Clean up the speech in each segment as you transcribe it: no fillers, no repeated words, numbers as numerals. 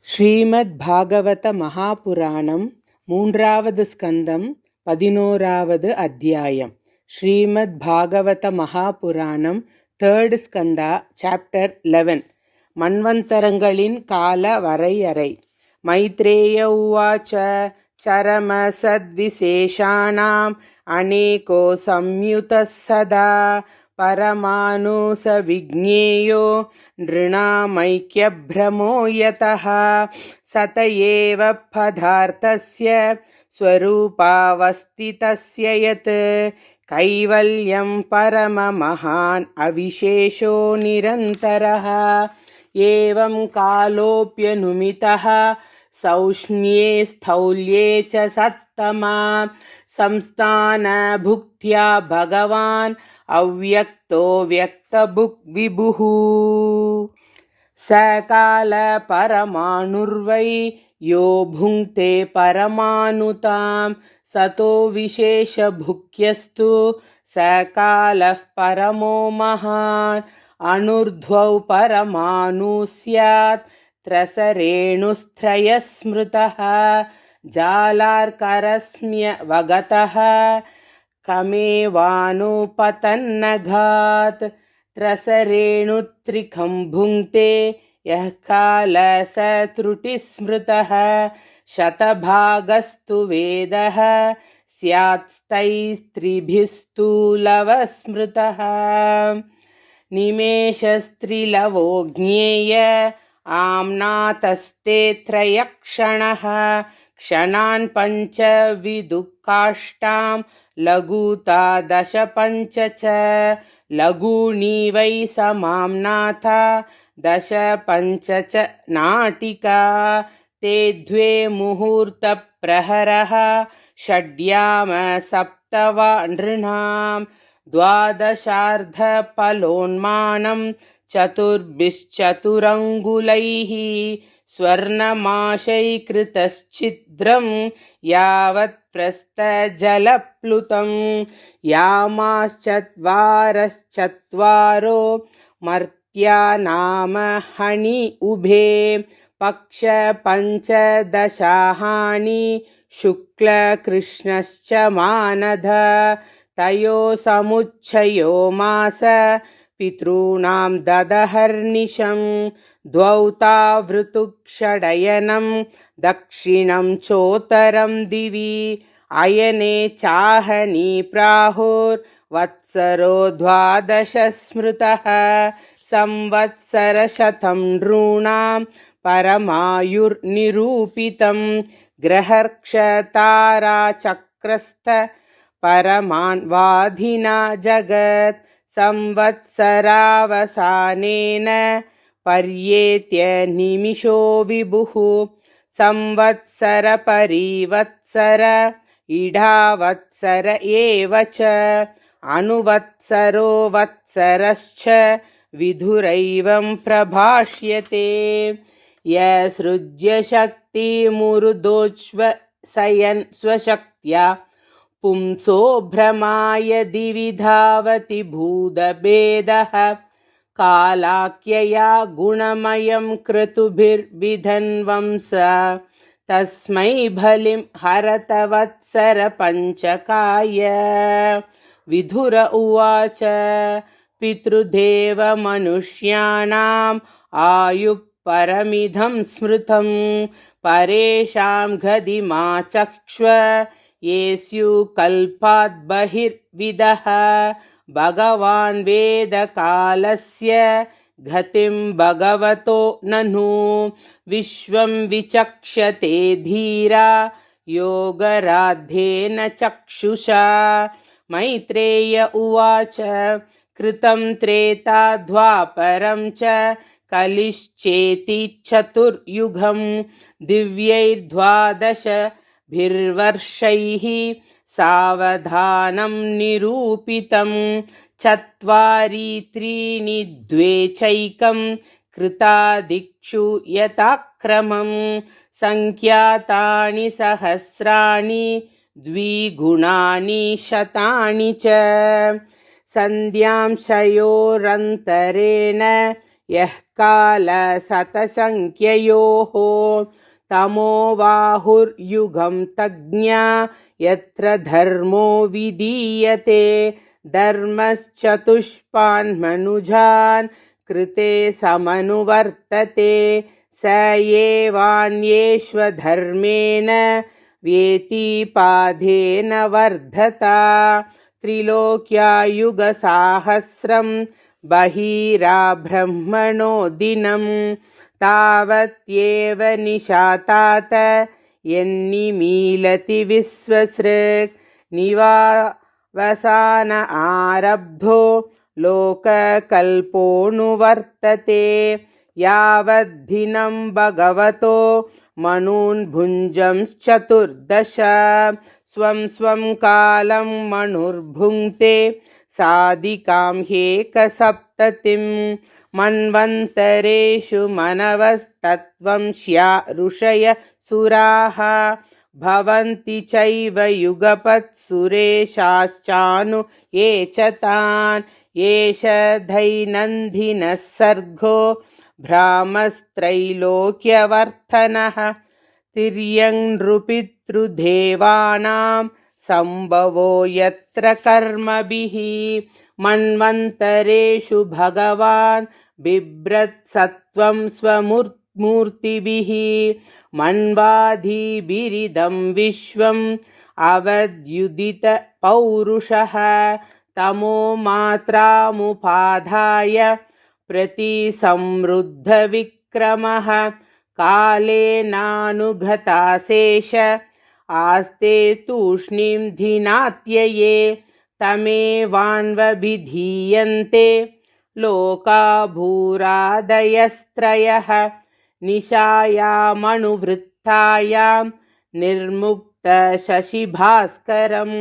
ஸ்ரீமத்பாகவத மகாபுராணம் மூன்றாவது ஸ்கந்தம் 11வது அத்தியாயம். ஸ்ரீமத்பாகவத மகாபுராணம் third Skanda chapter 11. மன்வந்தரங்களின் கால வரையறை. மைத்ரேய உவாச்ச சரம சத்விசேஷாணாம் அநேகோ சம்யுதः சதா பரமானுச விஜ்ஞேயோ நೃಣಾಮೈಕ್ಯಭ್ರಮೋ ಯತಃ ಸತ ಏವ ಪದಾರ್ಥಸ್ಯ ಸ್ವರೂಪಾವಸ್ಥಿತಸ್ಯ ಯತ್ ಕೈವಲ್ಯಂ ಪರಮ ಮಹಾನ್ ಅವಿಶೇಷೋ ನಿರಂತರಃ ಏವಂ ಕಾಲೋಪ್ಯನುಮಿತಃ ಸೌಷ್ಮ್ಯೇ ಸ್ಥೌಲ್ಯೇ ಚ ಸತ್ತಮಾ ಸಂಸ್ಥಾನ ಭುಕ್ತ್ಯಾ ಭಗವಾನ್ ಅವ್ಯಕ್ತೋ ವ್ಯಕ್ತಭುಕ್ ವಿಭುಃ ಸಕಾಲ ಪರಮಾಣುರ್ವೈ ಯೋ ಭುಂಕ್ತೆ ಪರಮಾನುತಾಂ ಸತೋ ವಿಶೇಷ ಭುಕ್ಯಸ್ತು ಸಕಾಲಃ ಪರಮೋ ಮಹಾನ್ ಅನುರ್ಧ್ವೌ ಪರಮಾಣು ಸ್ಯಾತ್ ತ್ರಸರೇಣುಸ್ತ್ರಯ ಸ್ಮೃತಃ ಜಾಲಾರ್ಕರಸ್ಮ್ಯ ವಗತಃ ಕಮೇವಾನುಪತನ್ನಘಾತ್ ತ್ರಸರೇಣುತ್ರಿಕಂ ಭುಂಕ್ತೆ ಯಃ ಕಾಲ ಸ ತ್ರುಟಿಸ್ಮೃತಃ ಶತಭಾಗಸ್ತು ವೇದಃ ಸ್ಯಾತ್ಸ್ತೈಸ್ತ್ರಿಭಿಸ್ತೂಲವ ಸ್ಮೃತಃ ನಿಮೇಷಸ್ತ್ರಿಲವೋ ಜ್ಞೇಯ ಆಮ್ನಾತಸ್ತೆ ತ್ರಯಕ್ಷಣಃ ಕ್ಷಣಾನ್ ಪಂಚ ವಿದುಃಖಾಷ್ಟಾಂ ಲಘೂತಾ ದಶ ಪಂಚ ಚ ಲಘೂನಿ ವೈ ಸಮಾಮ್ನಾಥ ದಶ ಪಂಚ ಚ ನಾಟಿಕಾ ತೇ ದ್ವೇ ಮುಹೂರ್ತ ಪ್ರಹರಃ ಷಡ್ಯಾಮ ಸಪ್ತವಾ ನೃಣಾಂ ದ್ವಾದಶಾರ್ಧ ಫಲೋನ್ಮಾನಂ ಚತುರ್ಭಿಶ್ಚತುರಂಗುಲೈಃ ಸ್ವರ್ಣಮಾಶೈಕೃತಶ್ಚಿದ್ರಂ ಯಾವತ್ ಪ್ರಸ್ಥಜಲಪ್ಲುತಂ ಯಾಮಾಶ್ಚತ್ವಾರಶ್ಚತ್ವಾರೋ ಮರ್ತ್ಯಾನಾಮ ಹಣಿ ಉಭೇ ಪಕ್ಷ ಪಂಚದಶಾಹಾನಿ ಶುಕ್ಲ ಕೃಷ್ಣಶ್ಚ ಮಾನಧ ತಯೋ ಸಮುಚ್ಚಯೋ ಮಾಸ ಪಿತॄಣಾಂ ದದಹರ್ನಿಶಂ ದ್ವೌ ತಾವೃತುಕ್ಷಡಯನಂ ದಕ್ಷಿಣಂ ಚೋತ್ತರಂ ದಿವಿ ಅಯನೆ ಚಾಹನಿ ಪ್ರಾಹುರ್ ವತ್ಸರೋ ದ್ವಾದಶ ಸ್ಮೃತಃ ಸಂವತ್ಸರ ಶತಂ ನೃಣಾಂ ಪರಮಾಯುರ್ನಿರೂಪಿತಂ ಗ್ರಹರ್ಕ್ಷತಾರಾ ಚಕ್ರಸ್ಥ ಪರಮಾನ್ ವಾಧಿನಾ ಜಗತ್ ಸಂವತ್ಸರಾವಸಾನೇನ ಪರ್ಯೇತ್ಯ ನಿಮಿಷೋ ವಿಭುಃ ಸಂವತ್ಸರ ಪರಿವತ್ಸರ ಇಢಾವತ್ಸರ ಏವ ಚ ಅನುವತ್ಸರೋ ವತ್ಸರಶ್ಚ ವಿಧುರೈವಂ ಪ್ರಭಾಷ್ಯತೆ ಯಸೃಜ್ಯ ಶಕ್ತಿ ಮುರುದೋಚ್ಛ್ವಸಯನ್ ಸ್ವಶಕ್ತ್ಯಾ ಪುಂಸೋ ಭ್ರಮಾಯ ದಿವಿ ಧಾವತಿ ಭೂತಭೇದಃ ಕಾಲಾಖ್ಯಯಾ ಗುಣಮಯಂ ಕ್ರತುಭಿರ್ವಿಧನ್ವಂಸ ತಸ್ಮೈ ಬಲಿಂ ಹರತ ವತ್ಸರ ಪಂಚಕಾಯ ವಿಧುರ ಉವಾಚ ಪಿತೃದೇವ ಮನುಷ್ಯಾಣಾಂ ಆಯುಃ ಪರಮಿಧಂ ಸ್ಮೃತಂ ಪರೇಷಾಂ ಗದಿಮಾ ಚಕ್ಷ್ವ ಯೇಸ್ಯು ಕಲ್ಪಾತ್ ಬಹಿರ್ವಿದಃ ಭಗವಾನ್ ವೇದ ಕಾಲಸ್ಯ ಗತಿಂ ಭಗವತೋ ನನು ವಿಶ್ವಂ ವಿಚಕ್ಷತೆ ಧೀರಾ ಯೋಗರಾಧ್ಯೇನ ಚಕ್ಷುಷಾ ಮೈತ್ರೇಯ ಉವಾಚ ಕೃತಂ ತ್ರೇತಾ ದ್ವಾಪರಂ ಚ ಕಲಿಶ್ಚೇತಿ ಚತುರ್ಯುಗಂ ದಿವ್ಯೈರ್ದ್ವಾದಶ ಭಿರ್ವರ್ಷೈಃ ಸಾವಧಾನಂ ನಿರೂಪಿತಂ ಚತ್ವಾರಿ ತ್ರೀಣಿ ದ್ವೇ ಚೈಕಂ ಕೃತಾದಿಕ್ಷು ಯಥಾಕ್ರಮಂ ಸಂಖ್ಯಾತಾನಿ ಸಹಸ್ರಾಣಿ ದ್ವಿಗುಣಾನಿ ಶತಾನಿ ಚ ಸಂಧ್ಯಾಂಶಯೋರಂತರೇಣ यः कालशतसंख्ययोः तमो बाहुर्युगं तज्ञा यत्र धर्मो विधीयते धर्मश्चतुष्पान्मनुजान् कृते समनुवर्तते स एवान्येष्वधर्मेण व्यतिपादेन वर्धता त्रिलोक्यायुगसाहस्रं बहिराब्रह्मणो दिनं तावत्येव निशातात यन्निमीलति विश्वसृक् निवावसान आरब्धो लोककल्पोऽनुवर्तते यावद्दिनं भगवतो मनुन् भुञ्जंश्चतुर्दश स्वं स्वं कालं मनुर्भुङ्क्ते साधिकां ह्येकसप्ततिं मन्वन्तरेषु मनवस्तत्त्वं स्या ऋषयः सुराः भवन्ति चैव युगपत्सुरेशाश्चानु ये च तान् एष दैनन्दिनः सर्गो भ्रामस्त्रैलोक्यवर्धनः तिर्यं नृपितृदेवानां सम्भवो यत्र कर्मभिः मन्वन्तरेषु भगवान् बिभ्रत्सत्त्वं स्वमूर्तिभिः मन्वाधिभिरिदं विश्वम् अवद्युदित पौरुषः तमो मात्रामुपाधाय प्रतिसंवृद्धविक्रमः कालेनानुगताशेष आस्ते तूष्णीं धिनात्यये तमेवान्वभिधीयन्ते लोका भूरादयस्त्रयः निशायामनुवृत्तायां निर्मुक्तशशिभास्करं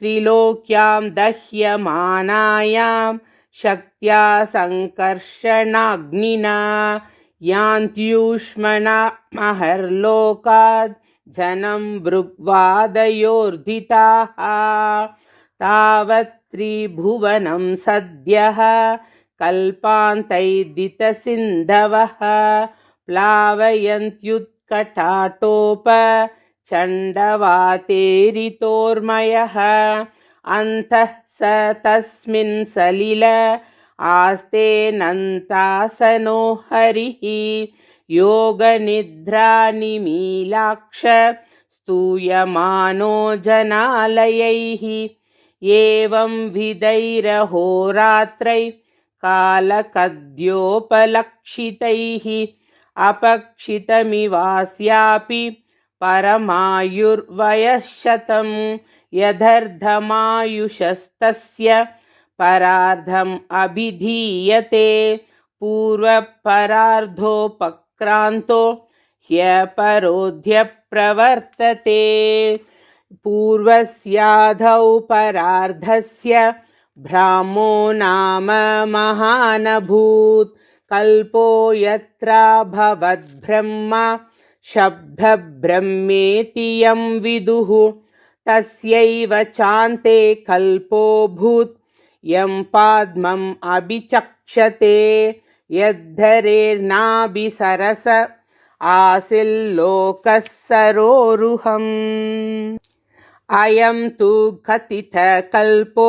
त्रिलोक्यां दह्यमानायां शक्त्या सङ्कर्षणाग्निना यान्त्यूष्मणा महर्लोकात् जनं भृग्वादयोर्धिताः तावत् त्रिभुवनं सद्यः कल्पान्तैदितसिन्धवः प्लावयन्त्युत्कटाटोप चण्डवातेरितोर्मयः अन्तः स तस्मिन् सलिल आस्तेऽनन्तासनो हरिः योगनिद्रानिमीलाक्ष स्तूयमानो जनालयैः एवं विधैरहोरात्रै कालकद्योपलक्षितैः अपक्षितमिवास्यापि परमायुर्वयःशतं यदर्धमायुषस्तस्य परार्धम् अभिधीयते पूर्वपरार्धोपक्रान्तो ह्यपरोध्य प्रवर्तते पूर्वस्याधौ परार्धस्य भ्रामो नाम महानभूत् कल्पो यत्राभवद्ब्रह्म शब्दब्रह्मेति यं विदुः तस्यैव चान्ते कल्पोऽभूत् यं पाद्मम् अभिचक्षते यद्धरेर्नाभिसरस आसिल्लोकः सरोरुहम् अयं तु कथितकल्पो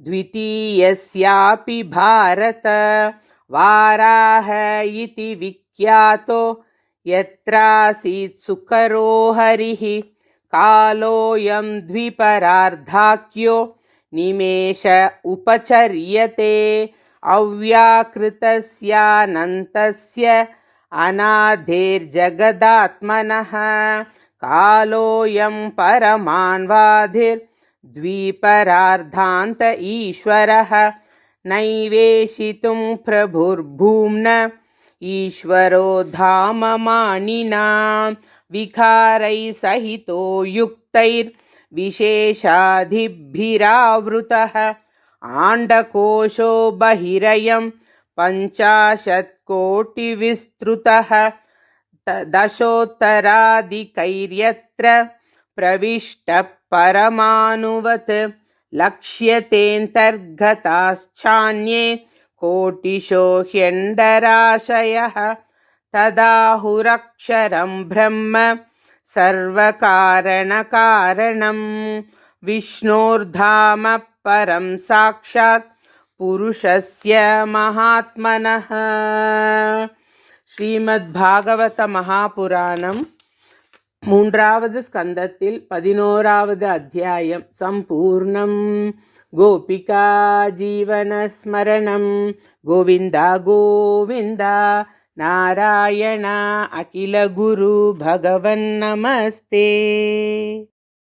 द्वितीयस्यापि भारत वाराह इति विख्यातो यत्रासीत् सुकरो हरिः कालोऽयं द्विपरार्धाख्यो निमेष उपचर्यते अव्याकृतस्यानन्तस्य अनादेर्जगदात्मनः कालोऽयं परमान्वादिर्द्विपरार्धान्त ईश्वरः नैवेशितुं प्रभुर्भूम्न ईश्वरो धाममानिनां विकारैः सहितो युक्तैर्विशेषाधिभिरावृतः आण्डकोशो बहिरयं 50,000,000,000विस्तृतः दशोत्तरादिकैर्यत्र प्रविष्टः परमाणुवत् लक्ष्यतेऽन्तर्गताश्चान्ये कोटिशो ह्यण्डराशयः तदाहुरक्षरं ब्रह्म सर्वकारणकारणं विष्णोर्धाम परं साक्षात् पुरुषस्य महात्मनः. ஸ்ரீமத்பாகவத மகாபுராணம் 3வது ஸ்கந்தத்தில் 11வது அத்தியாயம் சம்பூர்ணம். கோபிகா ஜீவனஸ்மரணம் கோவிந்தா கோவிந்தா நாராயண அகில குரு பகவன் நமஸ்தே.